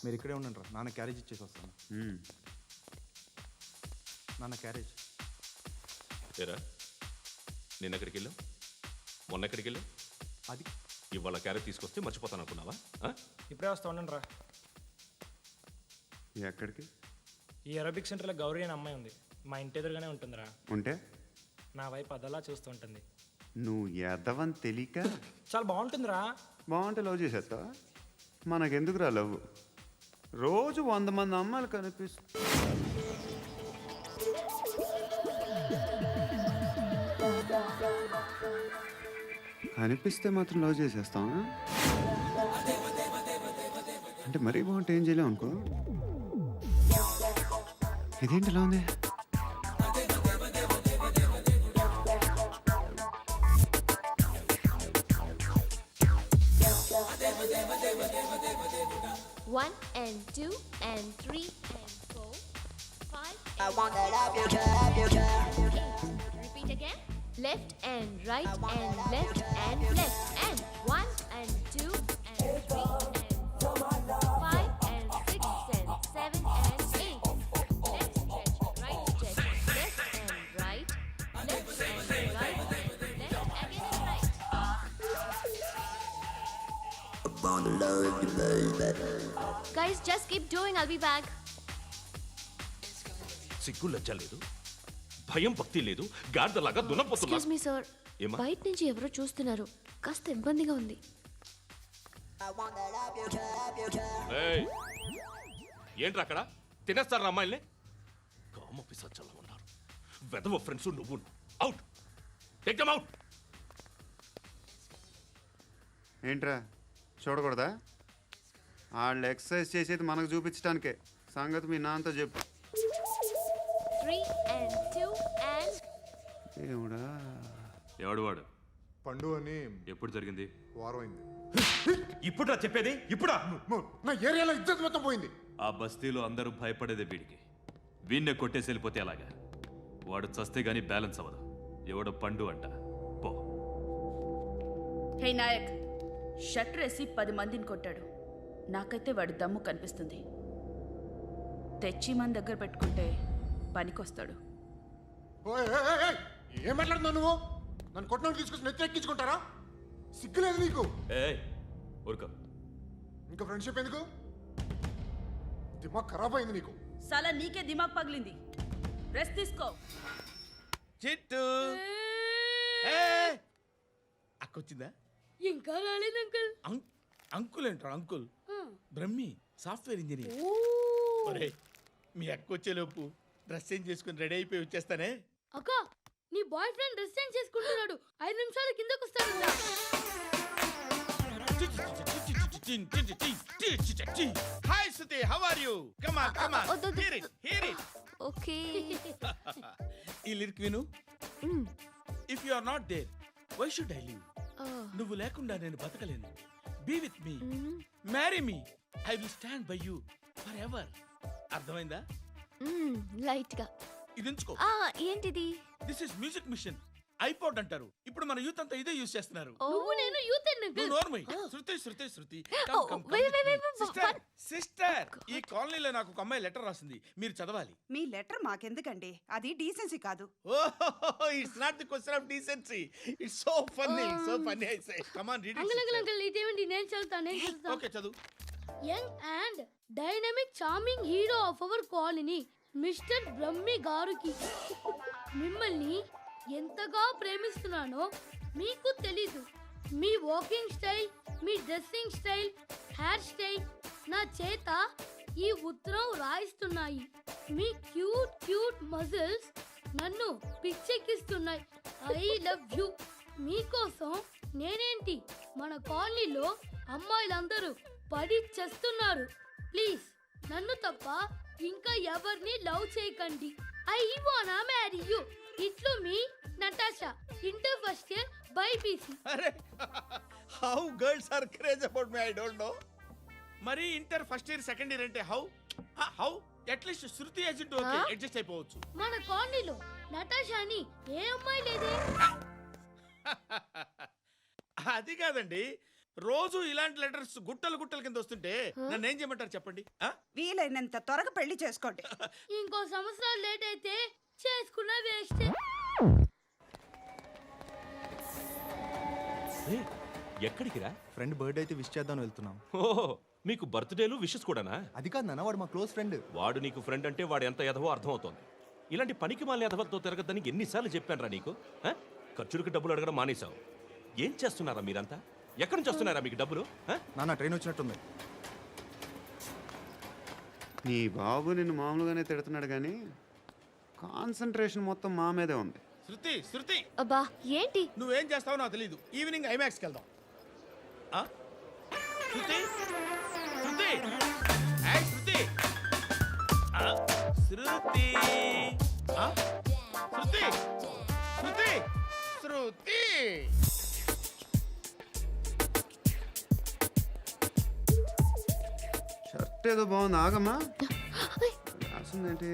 మీరు ఇక్కడే ఉండండి రా, నాన్న క్యారేజ్ ఇచ్చేసి వస్తాను. నాన్న క్యారేజ్. ఏరా నేను ఎక్కడికి వెళ్ళావు, మొన్న ఎక్కడికి వెళ్ళావు? అది ఇవాళ క్యారెట్ తీసుకొస్తే మర్చిపోతాను అనుకున్నావా? ఇప్పుడే వస్తా ఉండండి రా. ఎక్కడికి? ఈ అరబిక్ సెంటర్లో గౌరీ అనే అమ్మాయి ఉంది, మా ఇంటి ఎదురుగానే ఉంటుందిరా. ఉంటే నా వైపు అదలా చూస్తూ ఉంటుంది. నువ్వు ఎదవని తెలియక చాలా బాగుంటుందిరా. బాగుంటే లవ్ చేసేస్తావా? మనకెందుకురా లవ్? రోజు 100 మంది అమ్మాయిలు కనిపిస్తే మాత్రం లవ్ చేసేస్తాం అంటే మరీ బాగుంటే ఏం చేయలేం అనుకో. ఇదేంటి ఎలా ఉంది? One and two and three and four, five. I wanna love you, love you, love you. Repeat again. Left and right and left and left and one and two and three and four, five and six and seven and eight. Left stretch, right stretch, left and right, left and right, left again and right. I wanna love you, baby. Guys, just keep doing. I'll be back. సిగ్గు లజ్జ లేదు, భయం భక్తి లేదు, గాడిదలాగా దున్నపోతున్నా. Excuse me, sir. ఏమ్మా? బయట నుంచి ఎవరో చూస్తున్నారు, కాస్త ఇబ్బందిగా ఉంది. I wanna love you, love you, love ఏయ్, ఏంట్రా అక్కడ తినేస్తారా అమ్మాయిల్ని? కామ పిశాచాలా ఉన్నారు, వెదవ ఫ్రెండ్స్. నువ్వు అవుట్, టేక్ దెమ్ అవుట్. ఏంట్రా చూడకూడదా? వాళ్ళు ఎక్సర్సైజ్ చేసేది మనకు చూపించడానికే. సంగతి మీ నాన్నతో చెప్పు. 3 and 2 and ఏముడా ఎవడు వాడు? పండు అని ఎప్పుడు జరిగింది? వారం అయింది. ఇప్పుడా చెప్పేది? ఇప్పుడా? నా ఏరియాలో ఇద్దరు మొత్తం పోయింది. ఆ బస్తీలో అందరూ భయపడేదే వీడికి. వీణ్ణే కొట్టేసి వెళ్ళిపోతే అలాగా? వాడు చస్తే గానీ బ్యాలెన్స్ అవ్వదు. ఎవడో పండు అంట. పో. హే నాయక్, షట్టర్ వేసి 10 మందిని కొట్టాడు. నాకైతే వాడి దమ్ము కనిపిస్తుంది. తెచ్చి మన దగ్గర పెట్టుకుంటే పనికొస్తాడు. ఏం మాట్లాడుతున్నావు నువ్వు? నన్ను కొట్టడానికి తీసుకొచ్చి నెత్తి ఎక్కించుకుంటారా? సిగ్గులేదు నీకు? ఊరుక. ఇంకా ఫ్రెండ్షిప్ ఎందుకు? దిమాగ్ ఖరాబ్ అయింది నీకు. సలా నీకే దిమాగ్ పగిలింది. రెస్ట్ తీసుకో. చిట్టు అక్కొచ్చిందా? ఇంకా రాలేదు అంకుల్. అంకుల్ అంటారు. Uncle Brahmi software engineer. ఒరే, మీ అక్క వచ్చేలోపు డ్రెస్ చేంజ్ చేసుకుని రెడీ అయిపోయి వచ్చేస్తానే. అక్క, నీ బాయ్ ఫ్రెండ్ డ్రెస్ చేంజ్ చేసుకుంటున్నాడు. 5 నిమిషాలు కిందకు వస్తాడు. Hi Suthi, how are you? Come on, come on. Hear it, hear it. Okay. ఈ లిరిక్ విను. If you are not there, why should I live? నువ్వు లేకుండా నేను బతకలేను. Be with me, marry me, I will stand by you forever. అర్థమైందా? Light గా. ఇది ఉంచుకో. ఏంటిది? This is music machine. IPod అంటారు. ఇప్పుడు మన యూత్ అంతా ఇదే యూజ్ చేస్తున్నారు. నువ్వు నేను యూత్ అంకుల్. నోర్మై. శృతి, శృతి, శృతి. సిస్టర్, ఈ కాలనీలో నాకు ఒక అమ్మాయి లెటర్ రాసింది, మీరు చదవాలి. మీ లెటర్ మాకెందుకండి? అది డీసెన్సీ కాదు. Oh, it's not the question of decency. It's so funny, so funny. I say come on, read it. Uncle ఇదేంటి? నేను చదువుతాను. ఓకే, చదువు. Young and dynamic charming hero of our colony mister Brahmi గారికి మిమ్మల్ని ఎంతగా ప్రేమిస్తున్నానో మీకు తెలీదు. మీ వాకింగ్ స్టైల్, మీ డ్రెస్సింగ్ స్టైల్, హెయిర్ స్టైల్ నా చేత ఈ ఉత్తరం రాయిస్తున్నాయి. మీ క్యూట్ క్యూట్ మజిల్స్ నన్ను పిచ్చెక్కిస్తున్నాయి. I love you. మీకోసం నేనేంటి, మన కాలనీలో అమ్మాయిలందరూ పడి చేస్తున్నారు. ప్లీజ్ నన్ను తప్ప ఇంకా ఎవరిని లవ్ చేయకండి. ఐ వానా మ్యారీ యూ. ఇట్లు మీ Natasha, inter first year BiPC. అరే, how girls are craze about me, I don't know. మరి inter first year second year అంటే how how at least Shruti agent okay, adjust అయిపోవచ్చు. మన కాలనీలో నటాషా అని ఏ అమ్మాయి లేదే. అది కాదండి, రోజు ఇలాంటి లెటర్స్ గుట్టలు గుట్టల కింద వస్తుంటే నన్ను ఏం చేయమంటారు చెప్పండి? వీలైనంత త్వరగా పెళ్లి చేసుకోండి. ఇంకో సంవత్సరాలు లేట్ అయితే చేసుకున్న వేస్ట్. ఎక్కడికి రా? ఫ్రెండ్ బర్త్డే అయితే విష్ చేద్దాం వెళ్తున్నాం. ఓహో, మీకు బర్త్డేలు విషెస్ కూడానా? అది కాదు నాన్న, వాడు మా క్లోజ్ ఫ్రెండ్. వాడు నీకు ఫ్రెండ్ అంటే వాడు ఎంత ఎదవో అర్థమవుతోంది. ఇలాంటి పనికి మాలిన ఎదవలతో తిరగద్దని ఎన్నిసార్లు చెప్పానురా నీకు? ఖర్చులకు డబ్బులు అడగడం మానేశావు. ఏం చేస్తున్నారా మీరంతా? ఎక్కడి నుంచి వస్తున్నారా మీకు డబ్బులు? నాన్న ట్రైన్ వచ్చినట్టుంది. నీ బాబు నిన్ను మామూలుగానే తిడుతున్నాడు కానీ కాన్సన్ట్రేషన్ మొత్తం మా మీదే ఉంది. శృతి, శృతి, అబ్బా ఏంటి? నువ్వేం చేస్తావో నాకు తెలీదు. ఈవినింగ్ ఐమాక్స్కి వెళ్దాం. శృతి, శృతి, ఏయ్ శృతి, శృతి, శృతి, శృతి, శృతి. షర్ట్ ఏదో బాగుంది, ఆగమ్మా. రాసిందేంటి?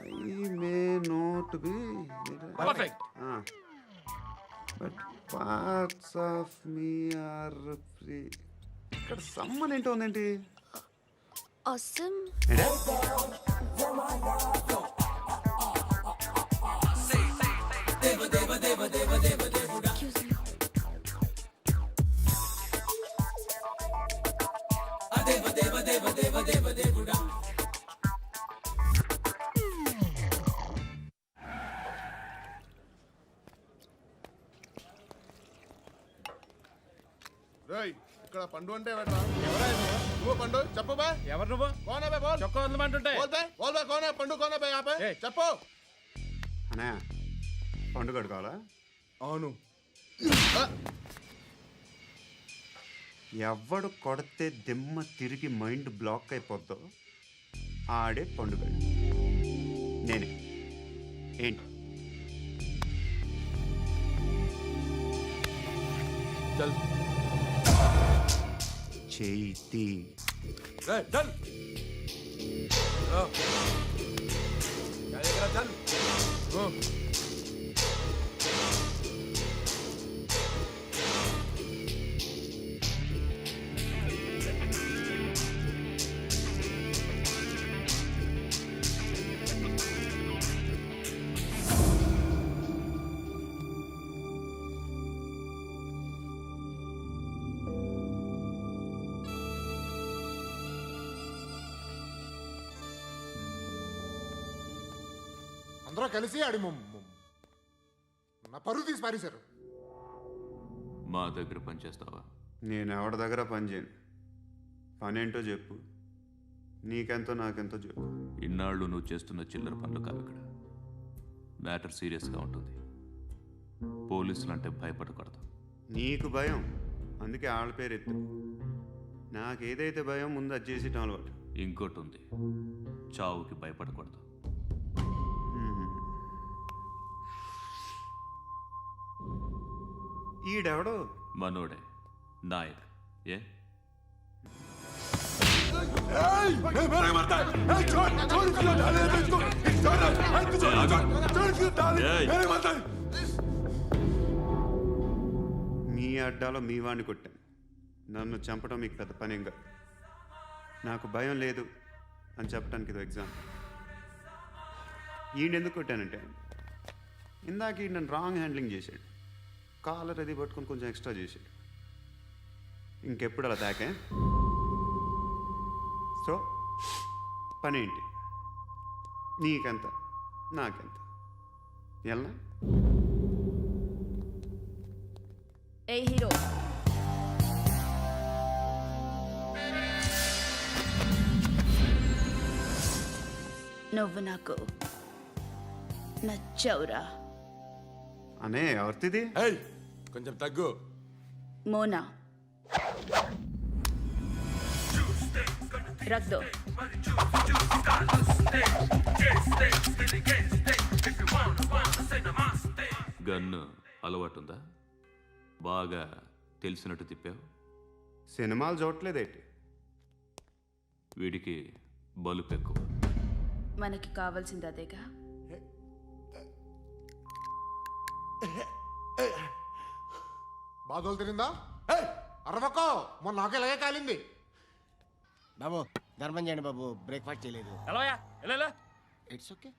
I may not be perfect. But parts of me are free. ఇక్కడ సమ్మన్ ఏంటో ఉందేంటి? Awesome. ఏంటే? Excuse me. రేయ్, ఇక్కడ పండు అంటే ఎవరా? నువ్వు పండు చెప్పు బా. ఎవరు నువ్వు? కోనా బే బోల్. చొక్కా వదలమంటుంటే బోల్ బే, బోల్ బే, కోనా పండు, కోనా బే ఆపే. ఏయ్. చెప్పు. అనే పండుగ కావాలా? అవును. ఎవడు కొడితే దిమ్మ తిరిగి మైండ్ బ్లాక్ అయిపోద్దో ఆడే పండుగ. నేనే. ఏంటి? చల్ చేతి చల్ చల్. అందరూ కలిసి ఆడి నా పరువు తీసి పారేశారు. మా దగ్గర పనిచేస్తావా? నేను ఎవరి దగ్గర పని చేయను. పనేంటో చెప్పు. నీకెంతో నాకెంతో చెప్పు. ఇన్నాళ్ళు నువ్వు చేస్తున్న చిల్లర పనులు కావు ఇక్కడ. మ్యాటర్ సీరియస్గా ఉంటుంది. పోలీసులు అంటే భయపడకూడదు. నీకు భయం, అందుకే ఆళ్ళ పేరు ఎత్తు. నాకేదైతే భయం ముందు అది చేసేటం అలవాటు. ఇంకోటి ఉంది, చావుకి భయపడకూడదు. ఈడెవడో మనోడే నాయక్. ఏ మీ అడ్డాలో మీ వాడిని కొట్టాను. నన్ను చంపడం మీకు పెద్ద పనేం కాదు. నాకు భయం లేదు అని చెప్పడానికి ఇది ఎగ్జాంపుల్. ఈయనెందుకు కొట్టానంటే ఇందాక ఈ నన్ను రాంగ్ హ్యాండ్లింగ్ చేశాడు. కాలర్ అది పట్టుకొని కొంచెం ఎక్స్ట్రా చేశాడు. ఇంకెప్పుడు అలా తాకే. సో పనేంటి? నీకెంత నాకెంత ఎలా? ఏ హీరో, నువ్వు నాకు నచ్చవురా. అనే ఎవరిది? ఏయ్, కొంచెం తగ్గు. మోనా రక్ దో. గన్ను అలవాటుందా? బాగా తెలిసినట్టు తిప్పావు. సినిమాలు చూడట్లేదేంటి? వీడికి బలుపు ఎక్కువ. మనకి కావాల్సింది అదేగా. బాధలు తిరిందా అరవకో మొన్న నాకు ఇలాగే కాలింది. బాబు ధర్మం చేయండి బాబు, బ్రేక్ఫాస్ట్ చేయలేదు. ఎలా ఇట్స్ ఓకే.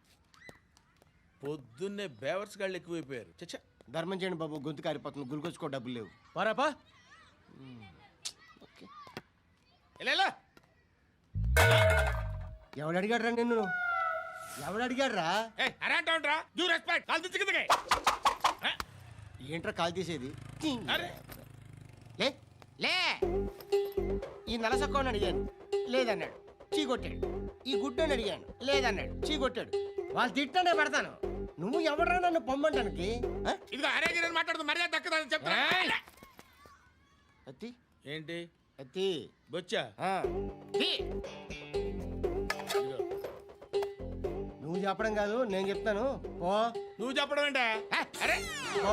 పొద్దున్నే బేవర్స్ గాళ్ళు ఎక్కువైపోయారు. చచ్చా ధర్మం చేయండి బాబు, గొంతు కారిపోతుంది, గురికొచ్చుకో డబ్బులు లేవు. పారాపా ఓకే. ఎలా ఎవడు అడిగాడు రా నిన్ను? ఎవడు అడిగాడు రా? అరే అంటావుంట్రా, డ్యూ రెస్పెక్ట్, కాల్ తెచ్చి కిందకి. ఏంట్రా కాల్ తీసేది? అరే లే లే. ఈ నలసక్కని అడిగాను, లేదన్నాడు, చీ కొట్టాడు. ఈ గుడ్డని అడిగాను, లేదన్నాడు, చీ కొట్టాడు. వాళ్ళు తిట్టానే పెడతాను. నువ్వు ఎవడరా నన్ను పొమ్మంటానికి? ఇదిగో అరే గిరని మాట్లాడుతూ మర్యాద దక్కదని చెప్తా. అత్తి ఏంటి అత్తి బొచ్చా? ఆ. తీ. నువ్వు చెప్పడం కాదు, నేను చెప్తాను. ఓ నువ్వు చెప్పడం ఏంటే? అరే ఓ.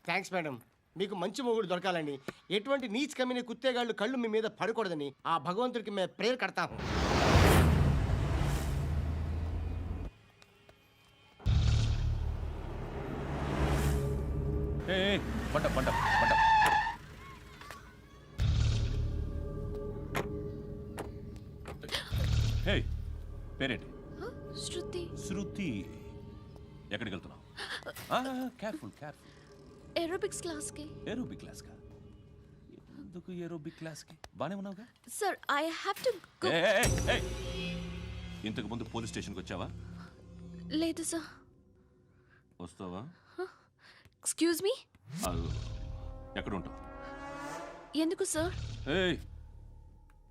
Thanks madam. మీకు మంచి మొగుడు దొరకాలని, ఎటువంటి నీచ్ కమ్మిన కుత్తేగాళ్ళు కళ్ళు మీ మీద పడకూడదని ఆ భగవంతుడికి మేము ప్రేయర్ కడతాము. పంట పంట పంట. హే, పేరేంటి? శృతి. శృతి. ఎక్కడికి వెళ్తున్నావు? Careful careful. ఏరోబిక్స్ క్లాస్ కి. ఏరోబిక్ క్లాస్ కా? ఎందుకు ఏరోబిక్ క్లాస్ కి? బానే ఉన్నావుగా? Sir I have to go. ఇంతకు ముందు పోలీస్ స్టేషన్కి వచ్చావా? లేదు సార్. వస్తావా? Excuse me. ఎక్కడ ఉంటావు? ఎందుకు సార్? ఏయ్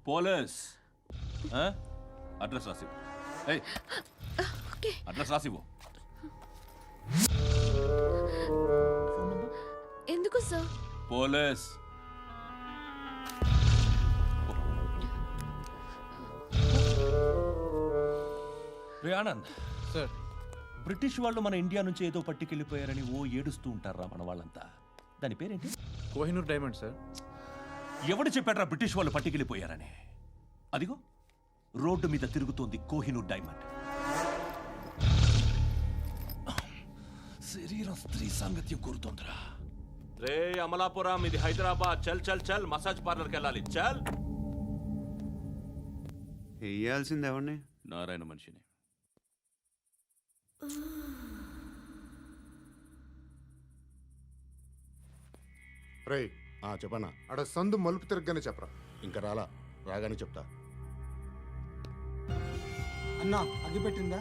పోలీస్, అడ్రస్ రాసివ్వు. ఏయ్ ఓకే. అడ్రస్ రాసివ్వు. ఎందుకు సార్? పోలీస్. రే ఆనంద్ సార్. బ్రిటిష్ వాళ్ళు మన ఇండియా నుంచి ఏదో పట్టుకెళ్ళిపోయారని ఓ ఏడుస్తూ ఉంటారా మన వాళ్ళంతా? దాని పేరేంటి? Kohinoor diamond sir. ఎవడు చెప్పాడ్రా బ్రిటిష్ వాళ్ళు పట్టుకెళ్ళిపోయారని? అదిగో రోడ్డు మీద తిరుగుతోంది కోహినూర్ డైమండ్. శరీరం స్త్రీ సాంగత్యం కోరుతోందిరా. రే అమలాపురం, ఇది హైదరాబాద్. చల్ చల్ చల్, మసాజ్ పార్లర్కి వెళ్ళాలి. చల్. వేయాల్సింది ఎవరిని? నారాయణ మనిషిని. రే చెప్పనా? అడ సందు మలుపు తిరగగానే చెప్పరా. ఇంకా రాలా, రాగానే చెప్తా. అన్నా అగిపెట్టిందా?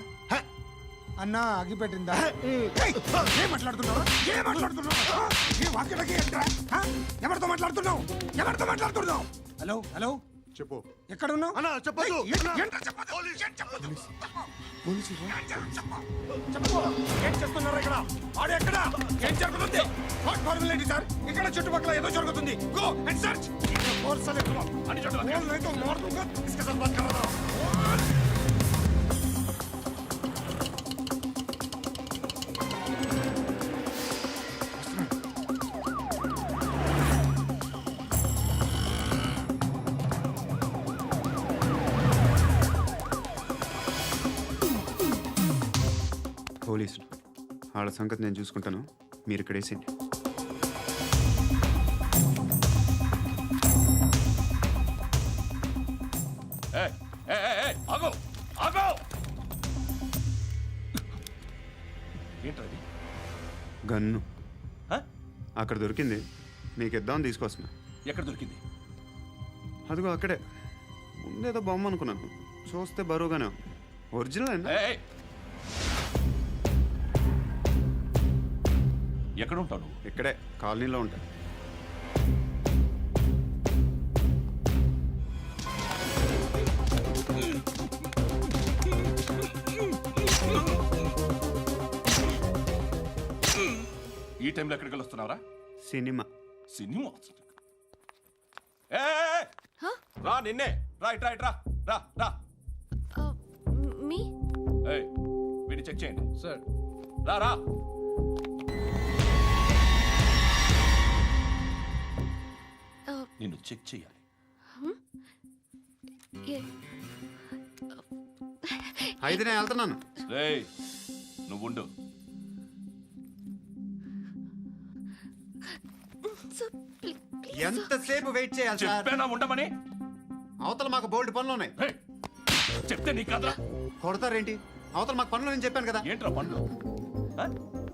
అన్నా అగిపెట్టిందా? ఏం మాట్లాడుతున్నావు? ఎవరితో మాట్లాడుతున్నావు? ఎవరితో మాట్లాడుతున్నావు? హలో హలో, చెప్పు. ఎక్కడ ఉన్నావు? అన్నా చెప్పదు. ఏం చేస్తున్నారు ఇక్కడ? ఆడు ఎక్కడ? ఏం జరుగుతుంది? What formality sir? ఇక్కడ చుట్టుపక్కల ఏదో జరుగుతుంది. Go and search. ఫోర్స్ అనే క్లో అని చెప్పాలి. नहीं तो मार दूंगा. इसके साथ बात कर रहा हूं. పోలీసులు వాళ్ళ సంగతి నేను చూసుకుంటాను, మీరు ఇక్కడ వేసేయండి. ఆగో ఆగో. ఏంటది? గన్ను అక్కడ దొరికింది, మీకు ఇద్దామని తీసుకొస్తున్నా. ఎక్కడ దొరికింది? అదిగో అక్కడే. ముందేదో బొమ్మ అనుకున్నాను, చూస్తే బరువుగానే ఉంది. ఒరిజినల్. ఎక్కడ ఉంటావు? ఇక్కడే కాలనీలో ఉంటా. ఈ టైంలో ఎక్కడికి వస్తున్నావురా? సినిమా. సినిమా? రా నిన్నే. రైట్ రైట్ రా రా రా. మీ వీడిని చెక్ చేయండి సార్. రా రా. నిన్ను చెక్ చేయాలి. అయితే నేను వెళ్తున్నాను. రేయ్ నువ్వు ఉండు. ఎంతసేపు వెయిట్ చేయాలి సార్? చెప్పేనా ఉండమని? అవతల మాకు బోల్డ్ పనులు ఉన్నాయి. ఏయ్, చెప్తే నీకు కదా. కొడతారేంటి? అవతల మాకు పనులు నేను చెప్పాను కదా. ఏంట్రా పండ్లు? ఆ?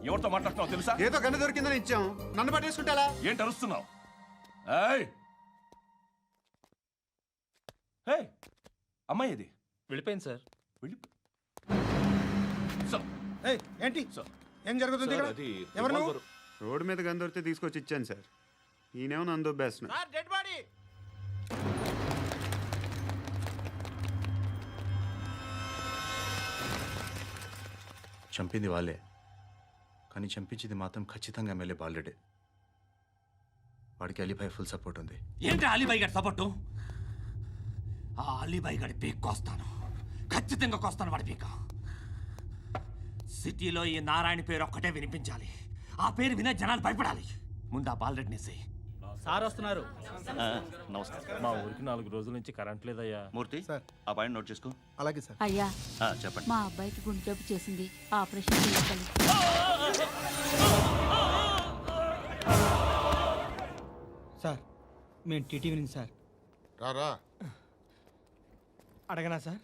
ఎవరితో మాట్లాడుతున్నావు తెలుసా? ఏదో గన్ను దొరికిందని ఇచ్చాం, నన్ను పట్టేసుకుంటా. ఏంటి అరుస్తున్నావు? ఏయ్! ఏయ్! అమ్మాయి ఇది వెళ్ళిపోయింది సార్. వెళ్ళి సార్, ఏంటి సార్, ఏం జరుగుతుంది సార్, ఇక్కడ? అది ఎవరు నువ్వు? రివాల్వర్. రోడ్డు మీద గన్ను దొరికితే తీసుకొచ్చి ఇచ్చాను సార్. ఈయనేమో నన్ను దొబ్బేస్తున్నా. Sir dead body. చంపింది వాళ్ళే, కానీ చంపించింది మాత్రం ఖచ్చితంగా ఎమ్మెల్యే బాలుడే. వాడికి అలీభాయ్ ఫుల్ సపోర్ట్ ఉంది. ఏంటి అలీబాయి గారి సపోర్టు? ఆ అలీబాయి గారి పీక్ కోస్తాను, ఖచ్చితంగా కోస్తాను వాడి పీక. సిటీలో ఈ నారాయణ పేరు ఒక్కటే వినిపించాలి. ఆ పేరు వినే జనాలు భయపడాలి. ముందు ఆ బాలరెడ్డి నేసి. సార్ వస్తున్నారు. నమస్కారం. మా ఊరికి 4 రోజుల నుంచి కరెంట్ లేదయ్యా. మూర్తి, ఆ పాయింట్ నోట్ చేసుకో. అలాగే సార్. అయ్యా, చెప్పండి. మా అబ్బాయికి గుండె జబ్బు చేసింది, ఆపరేషన్ చేయాలి. సార్ మేము టీటీవీ నుంచి సార్. రారా. అడగనా సార్?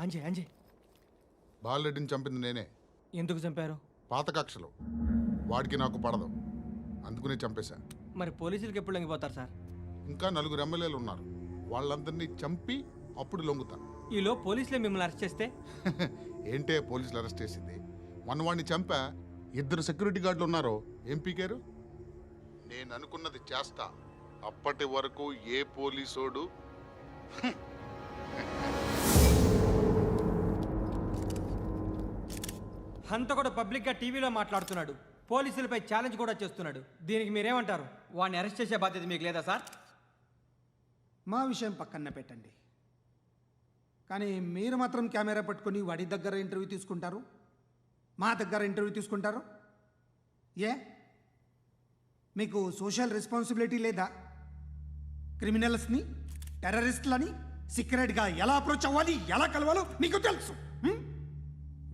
అంజయ్ బాలరెడ్డిని చంపింది నేనే. ఎందుకు చంపారు? పాత కక్షలు. వాడికి నాకు పడదు, అందుకునే చంపేశా. మరి పోలీసులకి ఎప్పుడు లొంగిపోతారు సార్? ఇంకా 4 ఎమ్మెల్యేలు ఉన్నారు, వాళ్ళందరినీ చంపి అప్పుడు లొంగుతాను. ఈలో పోలీసులే మిమ్మల్ని అరెస్ట్ చేస్తే? ఏంటే పోలీసులు అరెస్ట్ చేసింది? మొన్న వాడిని చంపా, 2 సెక్యూరిటీ గార్డులు ఉన్నారు, ఏం పీకారు? నేను అనుకున్నది చేస్తా, అప్పటి వరకు ఏ పోలీసోడు హంతకుడు పబ్లిక్గా టీవీలో మాట్లాడుతున్నాడు, పోలీసులపై ఛాలెంజ్ కూడా చేస్తున్నాడు. దీనికి మీరేమంటారు? వాడిని అరెస్ట్ చేసే బాధ్యత మీకు లేదా సార్? మా విషయం పక్కన పెట్టండి, కానీ మీరు మాత్రం కెమెరా పట్టుకొని వాడి దగ్గర ఇంటర్వ్యూ తీసుకుంటారు, మా దగ్గర ఇంటర్వ్యూ తీసుకుంటారు. ఏ మీకు సోషల్ రెస్పాన్సిబిలిటీ లేదా? క్రిమినల్స్ని, టెర్రరిస్టులని సీక్రెట్గా ఎలా అప్రోచ్ అవ్వాలి, ఎలా కలవాలో మీకు తెలుసు.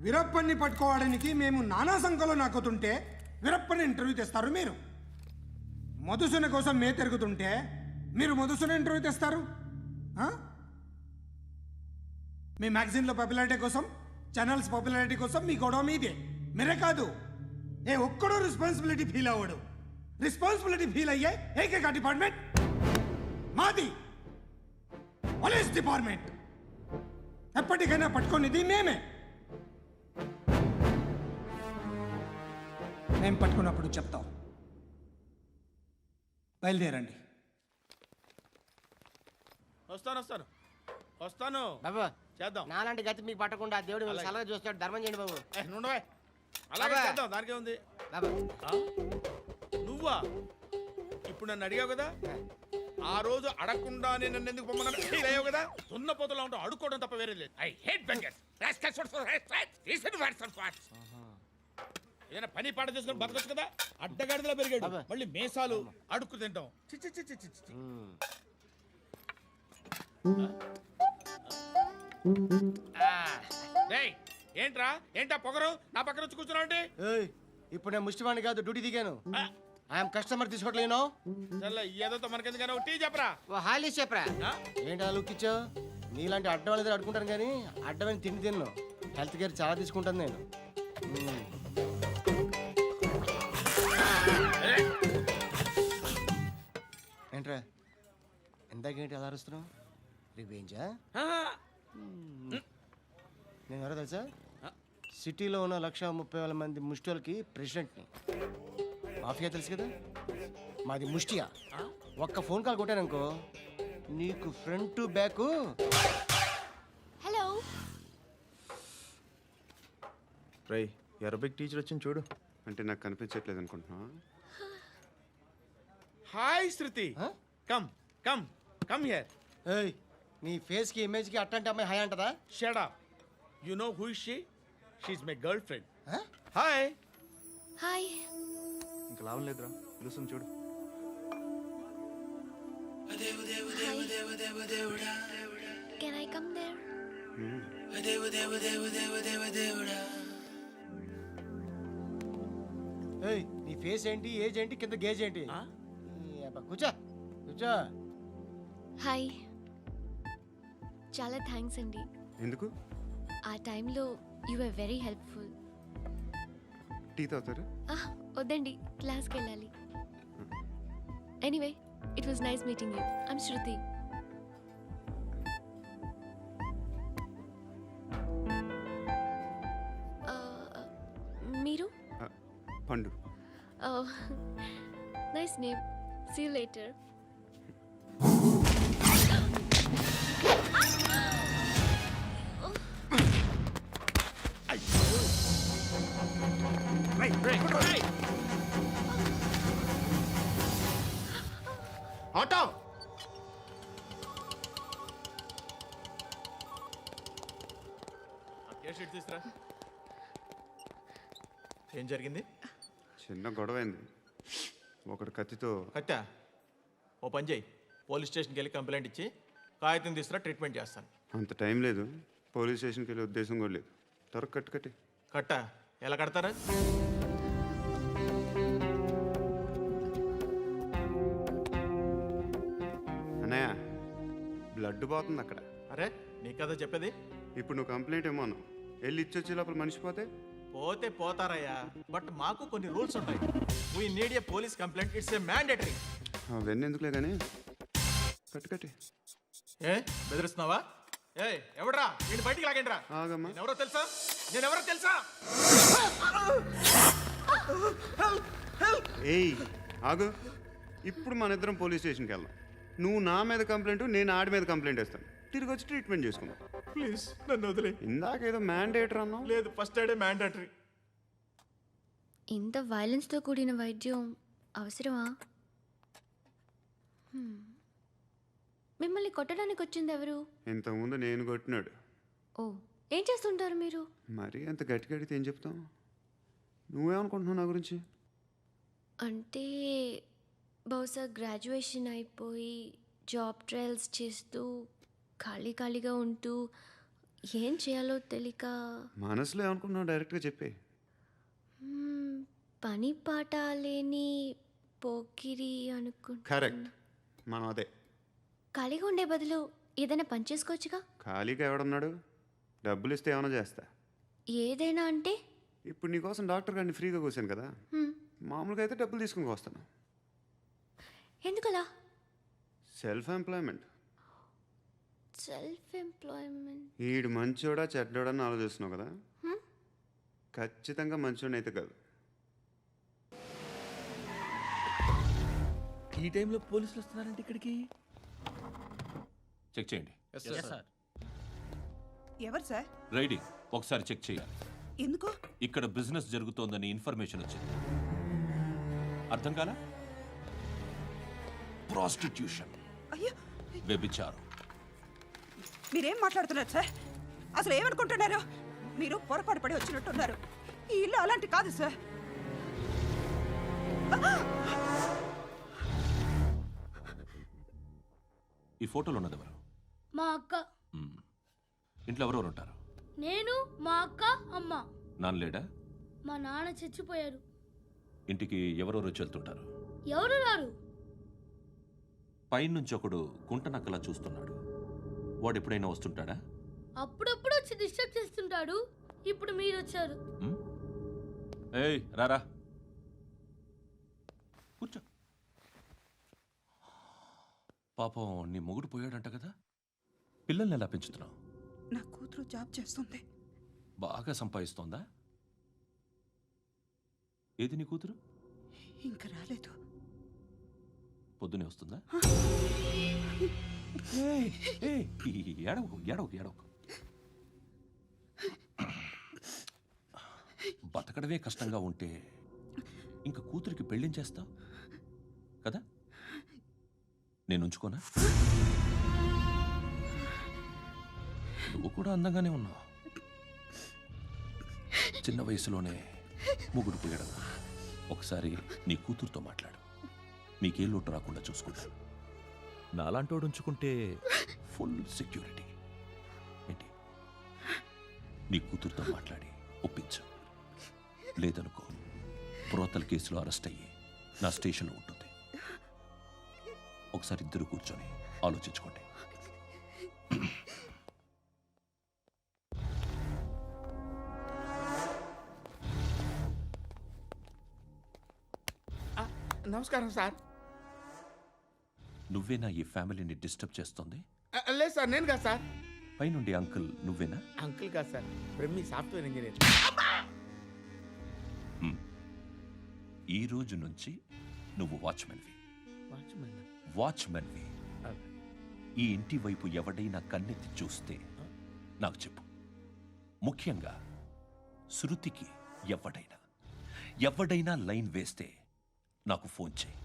వీరప్పన్ని పట్టుకోవడానికి మేము నానా సంఖ్యలో నాకుతుంటే వీరప్పని ఇంటర్వ్యూ తెస్తారు మీరు. మధుసూన కోసం మే తిరుగుతుంటే మీరు మధుసూన ఇంటర్వ్యూ తెస్తారు. మీ మ్యాగజైన్లో పాపులారిటీ కోసం, ఛానల్స్ పాపులారిటీ కోసం మీ గొడవ మీదే. మీరే కాదు, ఏ ఒక్కడో రెస్పాన్సిబిలిటీ ఫీల్ అవ్వడు. రెస్పాన్సిబిలిటీ ఫీల్ అయ్యే ఏకైక డిపార్ట్మెంట్ మాది, పోలీస్ డిపార్ట్మెంట్. ఎప్పటికైనా పట్టుకునేది మేమే. మేము పట్టుకున్నప్పుడు చెప్తాం. బయలుదేరండి. వస్తాను బాబు చేద్దాం. నాలాంటి గతి మీకు పట్టకుండా దేవుడు మిమ్మల్ని సలహా చూస్తాడు. ధర్మం చేయండి బాబు. నుండవే, అలాగే అబ్బా. చేద్దాం, దానికే ఉంది. బాబు నువ్వా ఇప్పుడు నన్ను అడిగావు కదా, ఆ రోజు అడగకుండా నేను నన్ను ఎందుకు పొమ్మన్నా ఫీల్ అయ్యావు కదా. సున్న పోతలో ఉంటావు, అడుక్కోవడం తప్ప వేరే లేదు. I hate bangers. ఏదైనా పని పాట చేసుకుని బతకొచ్చు కదా. అడ్డగాడిదలా పెరిగాడు, అబ్బా. మళ్ళీ మేసాలు అడుక్కు తింటాం. చి చి చి చి చి చి. డేయ్, ఏంటా పొగరు నా పక్కన వచ్చి కూర్చున్నావు అంటే? ఇప్పుడు నేను ముష్టివాణి కాదు, డ్యూటీ దిగాను. ఐఎమ్ కస్టమర్ తీసుకోవట్లేను. ఏదో మనకెందుకైనా టీ చెప్పరా. ఓ హాలీస్ చెప్పరా. ఏంటి అలా లుక్ ఇచ్చావు? నీలాంటి అడ్డం వాళ్ళ దగ్గర అడుకుంటాను, కానీ అడ్డమైన తిండి తిన్ను. హెల్త్ కేర్ చాలా తీసుకుంటాను నేను. ఏంట్రా ఎందాకేంటి అలా అరుస్తున్నావు? రివేంజా? నేను ఎవరో తెలుసా? సిటీలో ఉన్న 130,000 మంది ముష్టిలకి ప్రెసిడెంట్ని. మాఫియా తెలుసు కదా, మాది ముష్టియా. ఒక్క ఫోన్ కాల్ కొట్టాననుకో, నీకు ఫ్రంట్ టు బ్యాక్. హలో. రై, అరబిక్ టీచర్ వచ్చింది చూడు. అంటే నాకు కనిపించట్లేదు అనుకుంటున్నా. Hi Shruti, come come come here. ఏయ్, నీ ఫేస్కి ఇమేజ్కి అట్లాంటి అమ్మాయి హాయ్ అంటదా? Shut up. You know who is she? She is my girlfriend. Hi. Hi. ఇంకా లాభం లేదురా, పిలుస్తుంది చూడు. Can I come there? ఏయ్, నీ ఫేస్ ఏంటి, ఏజ్ ఏంటి, కింద గేజ్ ఏంటి? కూర్చో కూర్చో. హాయ్, చాలా థ్యాంక్స్ అండి. ఎందుకు? ఆ టైంలో you are very helpful. Tea తాగుతారా? వద్దండి, క్లాస్కి వెళ్ళాలి. Anyway, it was nice meeting you. I'm Shruti. మీరు? పండు. Nice name. See you later. Auto. తీసురా. ఏం జరిగింది? చిన్న గొడవ అయింది. ఒకడు కత్తితో. కట్టా, ఓ పని చేయి, పోలీస్ స్టేషన్కి వెళ్ళి కంప్లైంట్ ఇచ్చి కాగితం తీసుకురా, ట్రీట్మెంట్ చేస్తాను. అంత టైం లేదు, పోలీస్ స్టేషన్కి వెళ్ళే ఉద్దేశం కూడా లేదు. త్వరగా కట్టి. కట్టా ఎలా కడతారా? అన్నయ్య, బ్లడ్ పోతుంది అక్కడ. అరే నీ కదా చెప్పేది. ఇప్పుడు నువ్వు కంప్లైంట్ ఏమో అన్నావు, వెళ్ళి ఇచ్చొచ్చే లోపల మనిషి పోతే పోతే పోతారయ్యా, బట్ మాకు కొన్ని రూల్స్ ఉంటాయి. We need a police complaint, it's a mandatory. అవన్నీ ఎందుకులే కానీ కట్టి. ఏ బెదిరిస్తున్నావా? ఏ ఎవడ్రా నేను బయటికి లాగండి రా. ఆగమ్మా. ఎవరో తెలుసా? నేనెవరో తెలుసా? ఏయ్ ఆగు. ఇప్పుడు మన ఇద్దరం పోలీస్ స్టేషన్కి వెళ్దాం. నువ్వు నా మీద కంప్లైంట్, నేను ఆడి మీద కంప్లైంట్ వేస్తాను. తిరిగి వచ్చి ట్రీట్మెంట్ చేసుకుందాం. ప్లీజ్ నన్ను వదిలే. ఇందాకేదో మ్యాండేటర్ అన్నావు. లేదు, ఫస్ట్ ఎయిడే మ్యాండేటరీ. ఇంత వైలెన్స్తో కూడిన వైద్యం అవసరమా? మిమ్మల్ని కొట్టడానికి వచ్చింది ఎవరు? ఇంతకుముందు నేను కొట్టినాడు. ఓ, ఏం చేస్తుంటారు మీరు? మరీ అంత గట్టిగా అడిగితే ఏం చెప్తాం? నువ్వేమనుకుంటున్నావు నా గురించి? అంటే బహుశా గ్రాడ్యుయేషన్ అయిపోయి జాబ్ ట్రయల్స్ చేస్తూ ఖాళీగా ఉంటూ ఏం చేయాలో తెలియక. మనసులో ఏమనుకుంటున్నావు డైరెక్ట్గా చెప్పే. పని పాట లేని పోకిరి అనుకుంటా. కరెక్ట్, మనం అదే. ఖాళీగా ఉండే బదులు ఏదైనా పని చేసుకోవచ్చుగా. ఖాళీగా ఎవడన్నాడు? డబ్బులు ఇస్తే ఏమైనా చేస్తా. ఏదైనా అంటే? ఇప్పుడు నీకోసం డాక్టర్ గారిని ఫ్రీగా కూర్చాను కదా, మామూలుగా అయితే డబ్బులు తీసుకుని వస్తాను. ఎందుకలా? Self employment. ఈడు మంచోడా చెడ్డోడా అని ఆలోచిస్తున్నావు కదా, ఖచ్చితంగా మంచోడని అయితే కాదు. ఈ టైంలో పోలీసులు వస్తున్నారంటే ఇక్కడికి. చెక్ చేయండి. ఎవరు సార్? రైడింగ్ ఒకసారి చెక్ చేయాలి. ఎందుకు? ఇక్కడ బిజినెస్ జరుగుతోందని ఇన్ఫర్మేషన్ వచ్చింది. అర్థం కాలా? ప్రాస్టిట్యూషన్, అయ్యో, వ్యభిచారం. మీరేం మాట్లాడుతున్నారు సార్? అసలు ఏమనుకుంటున్నారు? మీరు పొరపాటు పడి వచ్చినట్టున్నారు. ఈ ఇల్లు అలాంటి కాదు సార్. ఈ ఫోటోలో ఉన్నది ఎవరు? మా అక్క. ఇంట్లో ఎవరెవరు ఉంటారు? నేను, మా అక్క, అమ్మ. నాన్న లేడా? మా నాన్న చచ్చిపోయారు. ఇంటికి ఎవరెవరు వచ్చి వెళ్తుంటారు? ఎవరు రారు. పైనుంచి ఒకడు గుంట నక్కలా చూస్తున్నాడు, వాడు ఎప్పుడైనా వస్తుంటాడా? అప్పుడప్పుడు వచ్చి డిస్టర్బ్ చేస్తుంటాడు. ఇప్పుడు మీరు వచ్చారు. ఏయ్ రారా, కూర్చో. పాపం నీ మొగుడు పోయాడంట కదా, పిల్లల్ని ఎలా పెంచుతున్నావు? నా కూతురు జాబ్ చేస్తుంది. బాగా సంపాదిస్తోందా? ఏది నీ కూతురు? ఇంకా రాలేదు. పొద్దునే వస్తుందా? ఏడవకు. బతకడమే కష్టంగా ఉంటే ఇంకా కూతురికి పెళ్ళించేస్తావు కదా? నేను ఉంచుకోనా? నువ్వు కూడా అందంగానే ఉన్నావు. చిన్న వయసులోనే ముగ్గురు పోయడం. ఒకసారి నీ కూతురుతో మాట్లాడు, నీకే లోటు రాకుండా చూసుకుంటాను. నాలాంటోడు ఉంచుకుంటే ఫుల్ సెక్యూరిటీ. ఏంటి? నీ కూతురుతో మాట్లాడి ఒప్పించు. లేదనుకో, ప్రోతల్ కేసులో అరెస్ట్ అయ్యి నా స్టేషన్లో ఉంటుంది. ఒకసారి ఇద్దరు కూర్చొని ఆలోచించుకోండి. నమస్కారం సార్. నువ్వేనా ఈ ఫ్యామిలీని డిస్టర్బ్ చేస్తుంది? లేదు సార్, నేను కాదు సార్. పైనుండి అంకుల్ నువ్వేనా? అంకుల్ కాదు సార్, బ్రహ్మి సాఫ్ట్వేర్ ఇంజనీర్. ఈ రోజు నుంచి నువ్వు వాచ్మెన్వి. వాచ్మెన్వి. ఈ ఇంటి వైపు ఎవడైనా కన్నెత్తి చూస్తే నాకు చెప్పు. ముఖ్యంగా శృతికి ఎవడైనా లైన్ వేస్తే నాకు ఫోన్ చేయి.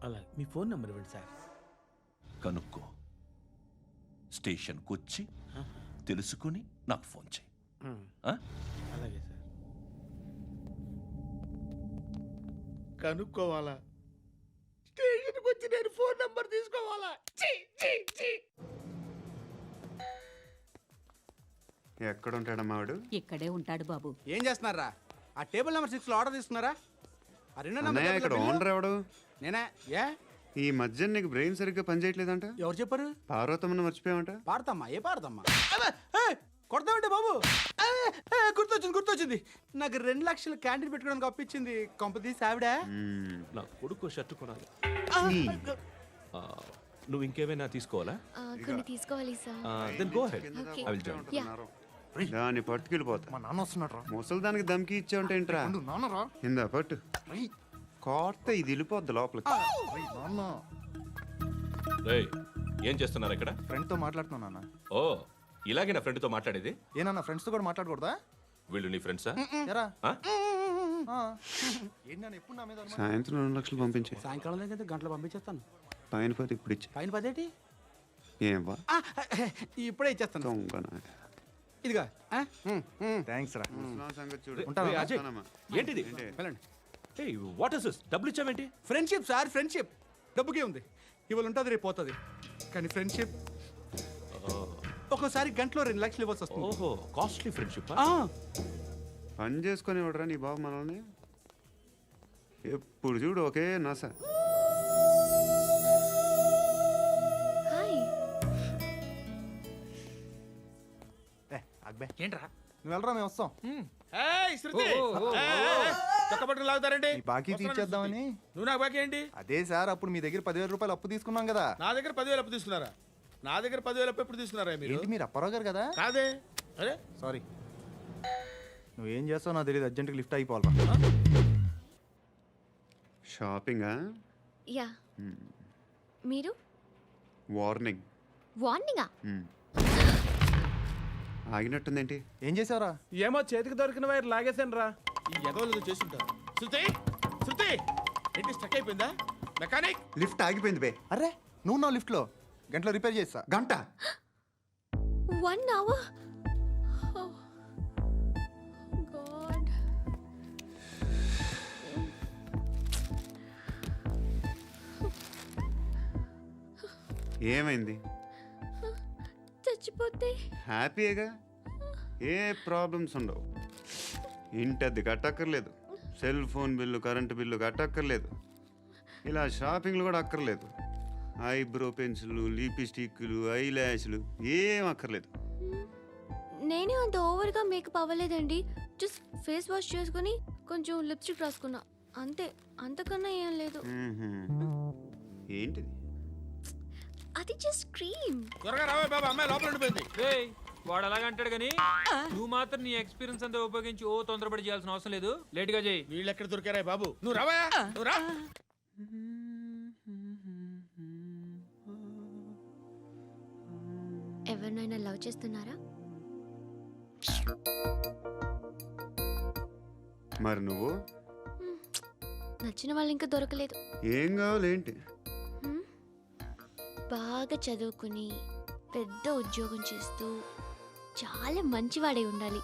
అలా మీ ఫోన్ నెంబర్ ఇవ్వండి సార్. కనుక్కో, స్టేషన్కి వచ్చి తెలుసుకుని నాకు ఫోన్ చేయి. ఆ? అలాగే సార్. కనుక్కోవాలా? స్టేషన్కి వచ్చి నేను ఫోన్ నెంబర్ తీసుకోవాలా? ఎక్కడ ఉంటాడమ్మా వాడు? ఇక్కడే ఉంటాడు బాబు. ఏం చేస్తున్నారా? ఆ టేబుల్ నెంబర్ 6 లో ఆర్డర్ తీసుకున్నారా? ఆ రెండో నెంబర్ అన్నయ్య, ఇక్కడ ఓనర్ ఎవడు? నేనే. ఏ ఈ మధ్య నీకు బ్రెయిన్ సరిగ్గా పనిచేయట్లేదంట. ఎవరు చెప్పారు? పార్వతమ్మను మర్చిపోయామంట. పాడతామ్మా? ఏ పాడతామ్మా? కొడతామంటే బాబు. గుర్తొచ్చింది. నాకు 2 లక్షలు క్యాంటీన్ పెట్టుకోవడానికి అప్పించింది కొంపతీసి ఆవిడ. నా కొడుకు షర్ట్ కొనాలి. నువ్వు ఇంకేమైనా తీసుకోవాలా? కొన్ని తీసుకోవాలి sir. Then go ahead. Okay. I will join. దాన్ని పట్టుకెళ్ళిపోతా. మా నాన్న వస్తున్నాడు. ముసలి దానికి దమ్కి ఇచ్చావంటే ఏంట్రా? నాన్నరా. ఇందా పట్టు. కోర్త ఇది వెళ్ళిపోద్ది లోపలికి. నాన్న రేయ్, ఏం చేస్తున్నారు ఇక్కడ? ఫ్రెండ్ తో మాట్లాడుతున్నా నాన్న. ఓ, ఇలాగే నా ఫ్రెండ్తో మాట్లాడేది? ఏనన్నా ఫ్రెండ్స్ తో కూడా మాట్లాడకూడదా? వీళ్ళు నీ ఫ్రెండ్సా? ఎరా ఆ? ఏంటి నాన్న ఎప్పుడు నా మీద అనుమానం? సాయంత్రం 2 లక్షలు పంపించే. సాయంకాలం దగ్గర గంటలు పంపించేస్తాను. పైన పోతే ఇప్పుడు ఇచ్చే. పైన 10 ఏంటి? ఏం వా ఇప్పుడే ఇచ్చేస్తాను. దొంగనా. ఇదిగా. థ్యాంక్స్ రా. ముసలాం సంగతి చూడు. ఉంటావా? రేయ్, అజయ్, వస్తానమ్మా. ఏంటిది? వెళ్ళండి. ఏయ్, వాట్ ఇస్ దిస్? డబ్బులు ఇచ్చావేంటి? Friendship sir, friendship. డబ్బుకే ఉంది. ఇవాళ ఉంటుంది, రేపు పోతుంది. కానీ ఫ్రెండ్షిప్ ఒక్కోసారి గంటలో 2 లక్షలు ఇవ్వాల్సి వస్తుంది. ఓహో, కాస్ట్లీ ఫ్రెండ్షిప్. పని చేసుకొని ఇవ్వడరా నీ బాబు మనల్ని? ఎప్పుడు చూడు ఒకే నస. హాయ్. అక్బే ఏంట్రా? నువ్వు వెళ్ళరా, మేము వస్తాం. ఏయ్ శృతి, చక్కబట్టలు లాగుతారండి. బాకీ తీర్చేద్దామని. నువ్వు నాకు బాకీ ఏంటి? అదే సార్, అప్పుడు మీ దగ్గర 10,000 రూపాయలు అప్పు తీసుకున్నాం కదా. నా దగ్గర 10,000 అప్పు తీసుకున్నారా? నా దగ్గర 10,000 అప్పు ఎప్పుడు తీసుకున్నారా మీరు? ఏంటి మీరు అప్పారావు గారు కదా? కాదే. అరే సారీ. నువ్వేం చేస్తావు నాకు తెలియదు, అర్జెంట్గా లిఫ్ట్ అయిపోవాలి. షాపింగా? యా. మీరు? వార్నింగ్. వార్నింగా? ఆగినట్టుందేంటి? ఏం చేసావురా? ఏమో చేతికి దొరికిన వైర్ లాగేసాను రా. ఈ ఎగవలు చేస్తుంటారు. శృతి, శృతి, ఏంటి స్టక్ అయిపోయిందా? మెకానిక్. లిఫ్ట్ ఆగిపోయింది బే. అరే నువ్వు నా లిఫ్ట్లో గంటలో రిపేర్ చేస్తా. గంట? 1 hour? Oh. God. ఏమైంది? చచ్చిపోతే? హ్యాపీగా, ఏ ప్రాబ్లమ్స్ ఉండవు. ఇంటద్ది కట్టక్కర్లేదు, cell phone bill, current bill కట్టక్కర్లేదు, ఇలా షాపింగ్లు కూడా అక్కర్లేదు. ఐబ్రో పెన్సిల్లు, లిప్స్టిక్లు, ఐ ల్యాష్లు ఏం అక్కర్లేదు. నేనే అంత ఓవర్గా మేకప్ అవ్వలేదండి. జస్ట్ ఫేస్ వాష్ చేసుకుని కొంచెం లిప్స్టిక్ రాసుకున్నా అంతే. అంతకన్నా ఏం లేదు. ఏంటిది? అది జస్ట్ క్రీమ్. త్వరగా రావే బాబా, అమ్మాయి లోపల ఉండిపోయింది. వాడు అలాగంటాడు కానీ నువ్వు మాత్రం నీ ఎక్స్పీరియన్స్ అంతా ఉపయోగించి తొందరపడి చేయాల్సిన అవసరం లేదు. లేట్ గా చేయి. వీళ్ళు ఎక్కడ దొరికారా బాబు? నువ్వు రావా, నువ్వు రా. ఎవరినైనా లవ్ చేస్తున్నారా? మరి నువ్వు? నచ్చిన వాళ్ళు ఇంకా దొరకలేదు. ఏం కావాలేంటి? బాగా చదువుకుని పెద్ద ఉద్యోగం చేస్తూ చాలా మంచివాడే ఉండాలి.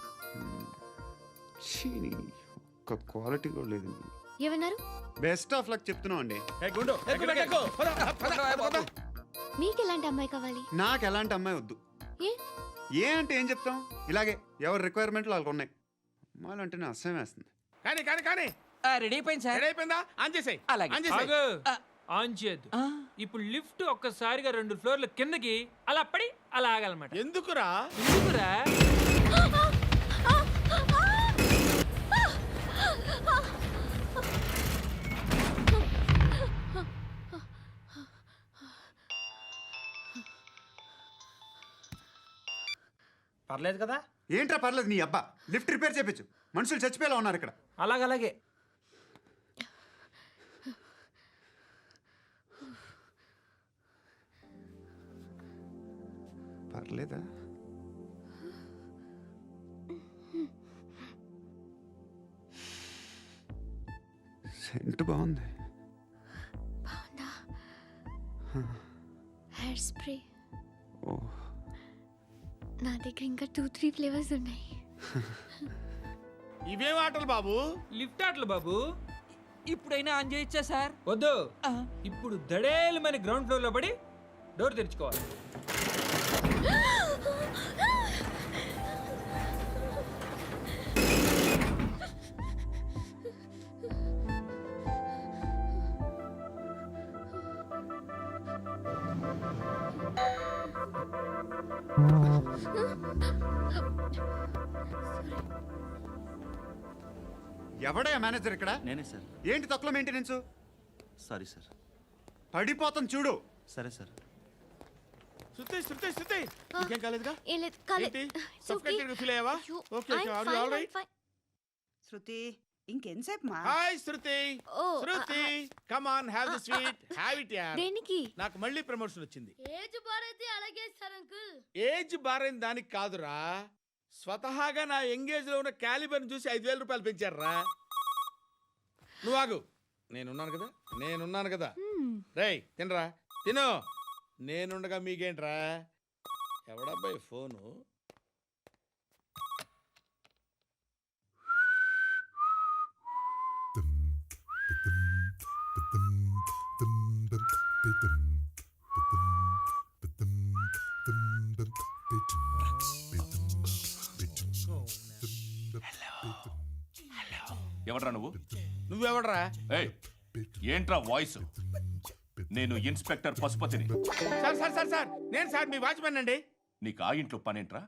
ఒక్క క్వాలిటీ కూడా లేదు. ఏమన్నారు? బెస్ట్ ఆఫ్ లక్ చెప్తున్నావు అండి. మీకు ఎలాంటి అమ్మాయి కావాలి? నాకు ఎలాంటి అమ్మాయి వద్దు. ఏ అంటే ఏం చెప్తాం? ఇలాగే ఎవరి రిక్వైర్మెంట్లు వాళ్ళకు ఉన్నాయి. అమ్మాయిలు అంటేనే అసహ్యం వేస్తుంది. కానీ కానీ కానీ రెడీ అయిపోయింది సార్. రెడీ అయిపోయిందా? ఆన్ చేసేయ్. అలాగే. ఆన్ చేసేయ్. ఆన్ చేయద్దు. ఇప్పుడు లిఫ్ట్ ఒక్కసారిగా 2 ఫ్లోర్ల కిందకి అలా పడి అలా ఆగాలన్నమాట. ఎందుకురా? ఎందుకురా? పర్లేదు కదా? ఏంట్రా పర్లేదు నీ అబ్బా, లిఫ్ట్ రిపేర్ చేయించు. మనుషులు చచ్చిపోయేలా ఉన్నారు ఇక్కడ. అలాగే పర్లేదా? సెంట్ బాగుంది. బాగుందా? Hair spray. ఓ, నా దగ్గర ఇంకా 2-3 ఫ్లేవర్స్ ఉన్నాయి. ఇవేం ఆటలు బాబు? లిఫ్ట్ ఆటలు బాబు. ఇప్పుడైనా ఆన్ చేయొచ్చా సార్? వద్దు. ఇప్పుడు దడేలమైన గ్రౌండ్ ఫ్లోర్ లో పడి డోర్ తెరుచుకోవాలి. ఎవడయ్యా మేనేజర్ ఇక్కడ? నేనే సార్. ఏంటి తక్కువ మెయింటెనెన్స్? Sorry sir. పడిపోతాం చూడు. సరే సార్. శృతి ఇంకేం కాలేదుగా? ఏం లేదు, కాలేదు. ఏంటి? Suffocated గా feel అయ్యావా? Okay, are you all right? శృతి ఇంకెంతసేపు మా? Hi Shruti. Oh, Shruti come on, have the sweet, have it యార్. దేనికి? నాకు మళ్ళీ ప్రమోషన్ వచ్చింది. ఏజ్ బారైతే అలాగే సార్ అంకుల్. ఏజ్ బారైన దానికి కాదురా, స్వతహాగా నా ఎంగేజ్ లో ఉన్న క్యాలిబర్ చూసి 5,000 రూపాయలు పెంచారా. నువ్వు ఆగు, నేనున్నాను కదా. రేయ్ తినరా, తిను. నేనుండగా మీకేంట్రా? ఎవడబ్బాయి ఫోను? ఎవడ్రా నువ్వు? నువ్వెవడరా? ఏయ్, ఏంట్రా వాయిస్? నేను ఇన్స్పెక్టర్ పశుపతిని. సార్ నేను సార్ మీ వాచ్మెన్ అండి. నీకు ఆ ఇంట్లో పనేంట్రా?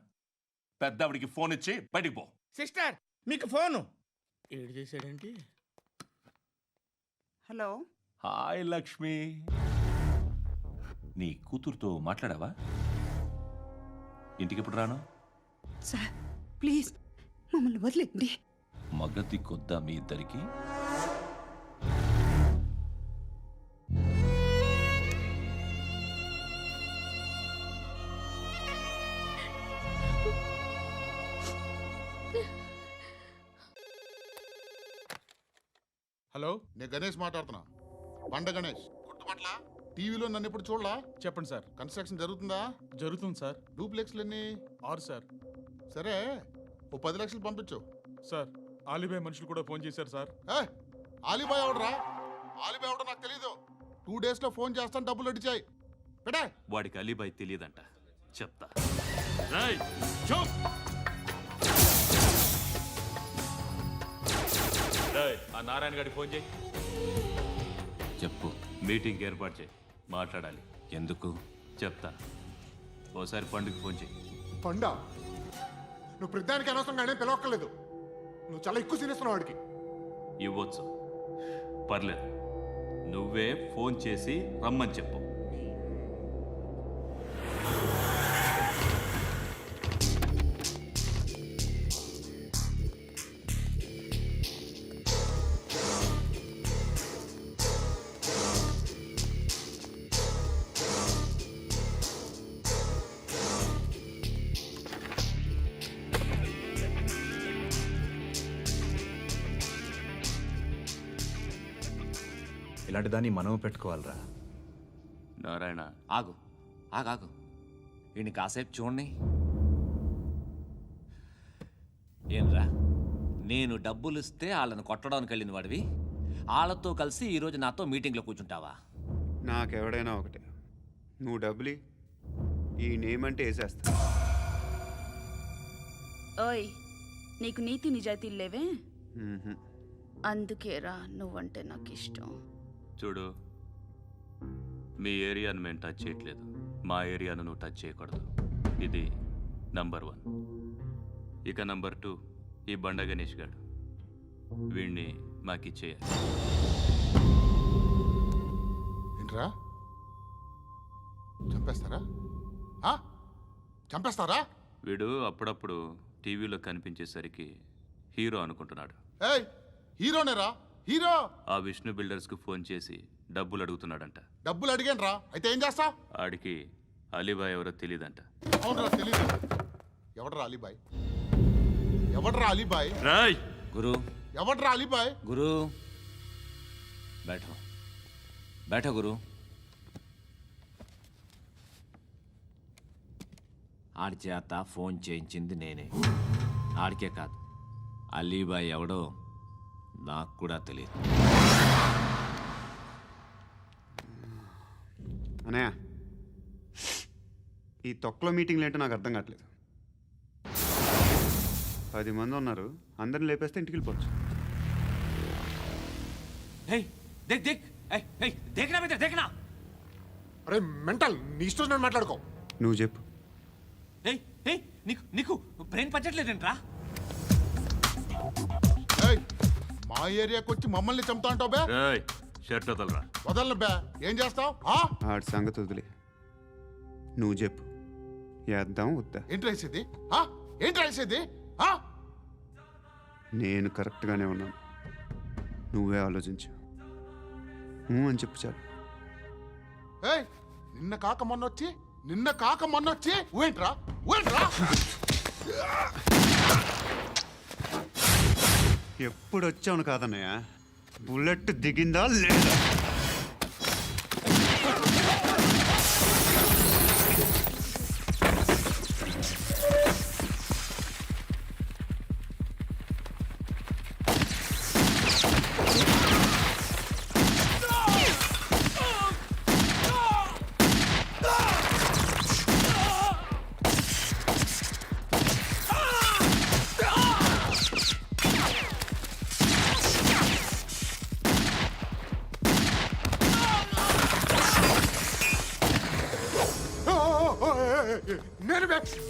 పెద్దవిడికి ఫోన్ ఇచ్చి బయటికి పో. సిస్టర్ మీకు ఫోను. ఏడు చేశాడేంటి? హలో. హాయ్ లక్ష్మి. నీ కూతురుతో మాట్లాడావా? ఇంటికి ఎప్పుడు రాను? సార్ ప్లీజ్ మమ్మల్ని వదిలేండి. మగతి కొద్దా మీ ఇద్దరికి? హలో, నేను గణేష్ మాట్లాడుతున్నా. బండ గణేష్ గుర్తుపట్ల? టీవీలో నన్ను ఎప్పుడు చూడలా? చెప్పండి సార్. కన్స్ట్రక్షన్ జరుగుతుందా? జరుగుతుంది సార్. డూప్లెక్స్లు ఎన్ని? 6 సార్. సరే, ఓ 10 లక్షలు పంపించు. సార్ ఆలిబాయ్ మనుషులు కూడా ఫోన్ చేశారు సార్. ఆలిబాయ్ ఎవడరా? ఆలిబాయ్ ఎవడో నాకు తెలీదు. 2 days లో ఫోన్ చేస్తాను, డబ్బులు అడిచాయి. పెట్టే. వాడికి అలీబాయ్ తెలియదంట, చెప్తా. ఆ నారాయణ గారికి ఫోన్ చేయి. చెప్పు. మీటింగ్ ఏర్పాటు చేయి, మాట్లాడాలి. ఎందుకు? చెప్తా. ఓసారి పండుగ ఫోన్ చేయి. పండా, నువ్వు ప్రతిదానికి అనవసరంగానే పిలవక్కర్లేదు. నువ్వు చాలా ఎక్కువ సీనిస్తున్నావు వాడికి. ఇవ్వచ్చు, పర్లేదు. నువ్వే ఫోన్ చేసి రమ్మని చెప్పు. ఇలాంటి దాన్ని మనం పెట్టుకోవాలరా. నారాయణ ఆగు ఆగాగు, ఈయన కాసేపు చూడండి. ఏంరా, నేను డబ్బులు ఇస్తే వాళ్ళని కొట్టడానికి వెళ్ళిన వాడివి, వాళ్ళతో కలిసి ఈరోజు నాతో మీటింగ్లో కూర్చుంటావా? నాకెవడైనా ఒకటే, నువ్వు డబ్బులి, ఈ నేమ్ అంటే వేసేస్తా. ఓయ్, నీకు నీతి నిజాయితీలు లేవే, మ్మ్హ్మ్. అందుకేరా నువ్వంటే నాకు ఇష్టం. చూడు, మీ ఏరియాను మేము టచ్ చేయట్లేదు, మా ఏరియాను నువ్వు టచ్ చేయకూడదు. ఇది నంబర్ 1. ఇక నంబర్ 2, ఈ బండ గణేష్ గాడు, వీణ్ణి మాకిచ్చేయాలి. ఏంట్రా చంపేస్తారా? చంపేస్తారా? వీడు అప్పుడప్పుడు టీవీలో కనిపించేసరికి హీరో అనుకుంటున్నాడు. ఏయ్, హీరోనేరా, హీరో. ఆ విష్ణు బిల్డర్స్కు ఫోన్ చేసి డబ్బులు అడుగుతున్నాడంట. డబ్బులు అడిగానురా, అయితే ఏం చేస్తా? ఆడికి అలీబాయ్ ఎవరో తెలియదంట. అవునరా, తెలీదు. ఎవడరా అలీబాయ్? ఎవడరా అలీబాయ్? రాయ్ గురు, ఎవడరా అలీబాయ్? గురు बैठो बैठो గురు. ఆడి చేత ఫోన్ చేయించింది నేనే. ఆడికే కాదు, అలీబాయ్ ఎవడో నాకు కూడా తెలియదు. అనయ్య, ఈ తొక్కలో మీటింగ్లు ఏంటో నాకు అర్థం కావట్లేదు. 10 మంది ఉన్నారు, అందరిని లేపేస్తే ఇంటికి వెళ్ళిపోవచ్చు. देख देख देखना बेटा देखना. అరే మెంటల్, నీ ఇష్టం నేను మాట్లాడుకో. నువ్వు చెప్పు. నీకు నీకు బ్రెయిన్ పచ్చట్లేదంట్రా? ఏయ్, మా ఏరియాకి వచ్చి మమ్మల్ని చంపుతా అంటావు బే? రాయ్ షర్ట్ వదలరా. వదలను బే. ఏం చేస్తావు? ఆడి సంగతి వదిలే, నువ్వు చెప్పు. వేద్దాం వద్దా? ఏంటి రాసేది? ఏంటి రాసేది? నేను కరెక్ట్గానే ఉన్నాను, నువ్వే ఆలోచించు. అని చెప్పు చాలు. ఏయ్, నిన్న కాక మొన్నొచ్చి ఊయంట్రా. ఎప్పుడు వచ్చావును కాదన్నయ్య, బుల్లెట్ దిగిందా లేదా?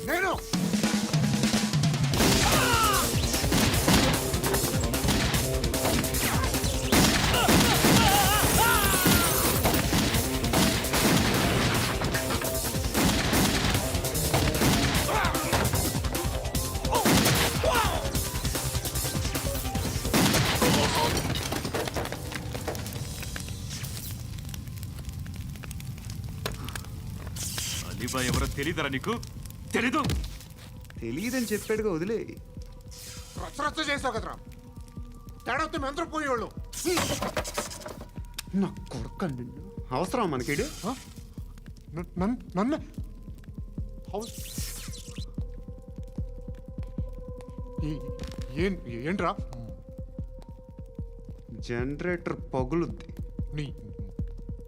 నేను అలీబాయ్ ఎవరో తెలీదరా నీకు? తెలీదు? తెలియదని చెప్పాడుగా, వదిలే. రచ్చ చేసావు కదరా, తేడా వస్తే మెంతరం పోయేవాళ్ళు. నా కొడుక, నిన్ను అవసరం మనకిడు. నన్ను ఏంట్రా? జనరేటర్ పగులుద్ది. నీ